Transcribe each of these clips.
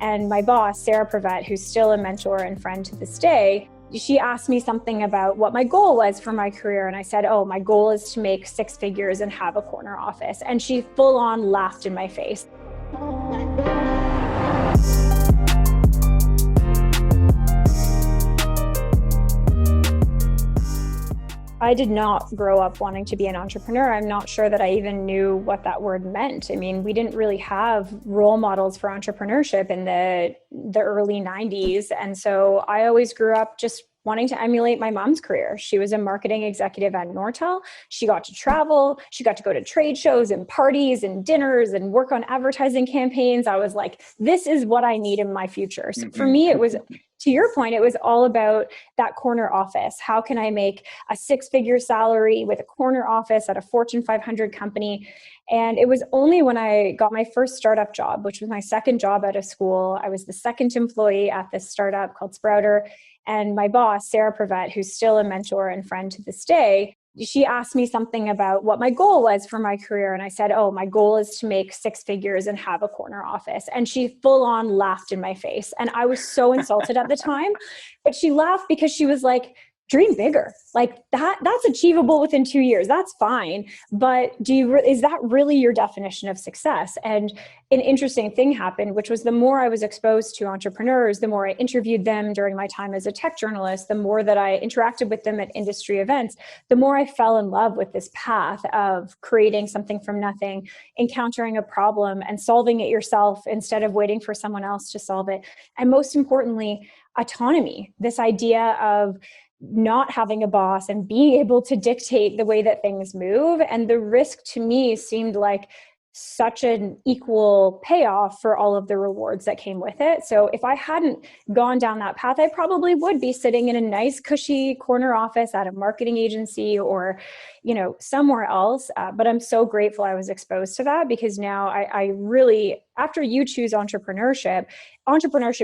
And my boss, Sarah Prevet, who's still a mentor and friend to this day, she asked me something about what my goal was for my career. And I said, oh, my goal is to make 6 figures and have a corner office. And she full on laughed in my face. I did not grow up wanting to be an entrepreneur. I'm not sure that I even knew what that word meant. I mean, we didn't really have role models for entrepreneurship in the early 90s. And so I always grew up just wanting to emulate my mom's career. She was a marketing executive at Nortel. She got to travel. She got to go to trade shows and parties and dinners and work on advertising campaigns. I was like, this is what I need in my future. So for me, it was, to your point, it was all about that corner office. How can I make a 6-figure salary with a corner office at a Fortune 500 company? And it was only when I got my first startup job, which was my second job out of school. I was the second employee at this startup called Sprouter. And my boss, Sarah Prevet, who's still a mentor and friend to this day, she asked me something about what my goal was for my career. And I said, oh, my goal is to make 6 figures and have a corner office. And she full on laughed in my face. And I was so insulted at the time, but she laughed because she was like, dream bigger. Like that's achievable within 2 years. That's fine. But is that really your definition of success? And an interesting thing happened, which was the more I was exposed to entrepreneurs, the more I interviewed them during my time as a tech journalist, the more that I interacted with them at industry events, the more I fell in love with this path of creating something from nothing, encountering a problem and solving it yourself instead of waiting for someone else to solve it. And most importantly, autonomy, this idea of not having a boss and being able to dictate the way that things move. And the risk to me seemed like such an equal payoff for all of the rewards that came with it. So if I hadn't gone down that path, I probably would be sitting in a nice, cushy corner office at a marketing agency or, somewhere else. But I'm so grateful I was exposed to that because now I really, after you choose entrepreneurship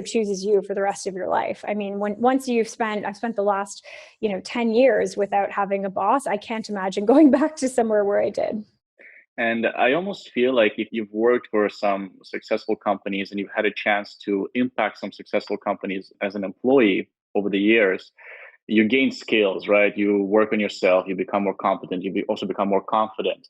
chooses you for the rest of your life. I mean, I've spent the last, 10 years without having a boss. I can't imagine going back to somewhere where I did. And I almost feel like if you've worked for some successful companies and you've had a chance to impact some successful companies as an employee over the years, you gain skills, right? You work on yourself, you become more competent, also become more confident.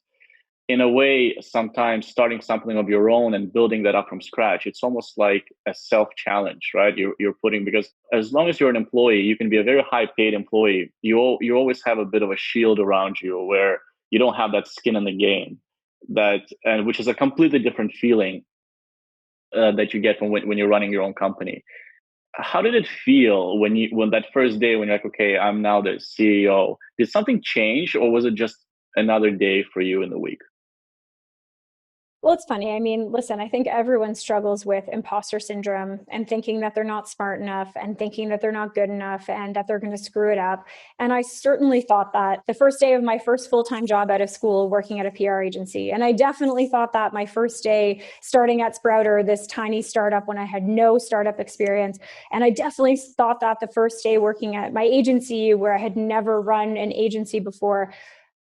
In a way, sometimes starting something of your own and building that up from scratch, it's almost like a self-challenge, right? You're putting, because as long as you're an employee, you can be a very high-paid employee. You always have a bit of a shield around you where you don't have that skin in the game, which is a completely different feeling that you get from when you're running your own company. How did it feel when that first day when you're like, okay, I'm now the CEO? Did something change, or was it just another day for you in the week? Well, it's funny. I mean, listen, I think everyone struggles with imposter syndrome and thinking that they're not smart enough and thinking that they're not good enough and that they're going to screw it up. And I certainly thought that the first day of my first full-time job out of school working at a PR agency. And I definitely thought that my first day starting at Sprouter, this tiny startup when I had no startup experience. And I definitely thought that the first day working at my agency where I had never run an agency before.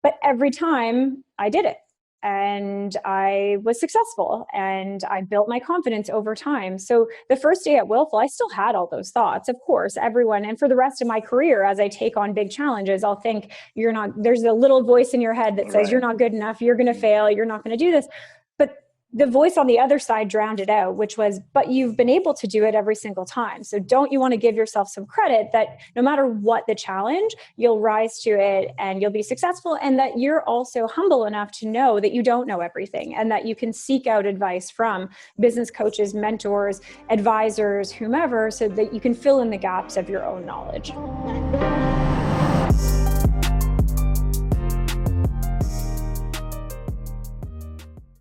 But every time I did it. And I was successful and I built my confidence over time. So the first day at Willful, I still had all those thoughts, of course, everyone. And for the rest of my career, as I take on big challenges, I'll think there's a little voice in your head that says, you're not good enough, you're going to fail, you're not going to do this. But the voice on the other side drowned it out, which was, but you've been able to do it every single time. So don't you want to give yourself some credit that no matter what the challenge, you'll rise to it and you'll be successful, and that you're also humble enough to know that you don't know everything and that you can seek out advice from business coaches, mentors, advisors, whomever, so that you can fill in the gaps of your own knowledge.